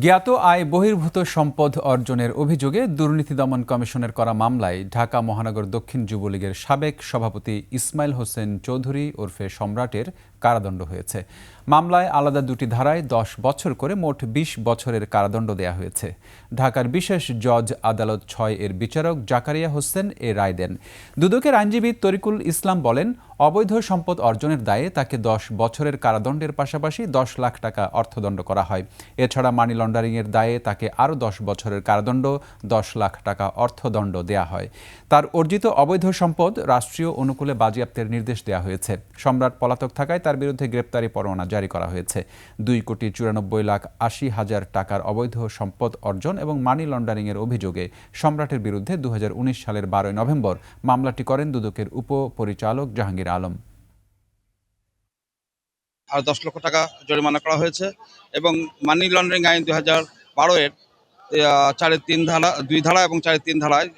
জ্ঞাত আয় বহির্ভূত সম্পদ অর্জনের অভিযোগে দুর্নীতি দমন কমিশনের করা মামলায় ঢাকা মহানগর দক্ষিণ যুবলীগের সাবেক সভাপতি ইসমাইল হোসেন চৌধুরী ওরফে সম্রাটের কারাদণ্ড হয়েছে। মামলায় আলাদা দুটি ধারায় ১০ বছর করে মোট ২০ বছরের কারাদণ্ড দেয়া হয়েছে। ঢাকার বিশেষ জজ আদালত ৬ এর বিচারক জাকারিয়া হোসেন এ রায় দেন। দুদকের আইনজীবী তরিকুল ইসলাম বলেন, অবৈধ সম্পদ অর্জনের দায়ে তাকে ১০ বছরের কারাদণ্ডের পাশাপাশি ১০ লাখ টাকা অর্থদণ্ড করা হয়। এছাড়া মানি লন্ডারিংয়ের দায়ে তাকে আরও ১০ বছরের কারাদণ্ড, ১০ লাখ টাকা অর্থদণ্ড দেয়া হয়। তার অর্জিত অবৈধ সম্পদ রাষ্ট্রীয় অনুকূলে বাজেয়াপ্তের নির্দেশ দেওয়া হয়েছে। সম্রাট পলাতক থাকায় তার বিরুদ্ধে গ্রেপ্তারি পরোয়ানা জারি করা হয়েছে। ২,৯৪,৮০,০০০ টাকার অবৈধ সম্পদ অর্জন এবং মানি লন্ডারিংয়ের অভিযোগে সম্রাটের বিরুদ্ধে ২০১৯ সালের ১২ নভেম্বর মামলাটি করেন দুদকের উপপরিচালক জাহাঙ্গীর আলম। আর ১০ লক্ষ টাকা জরিমানা করা হয়েছে এবং মানি লন্ডারিং আইন ২০১২ এর ৪-৩ ধারা ২ ধারা এবং ৪-৩ ধারায়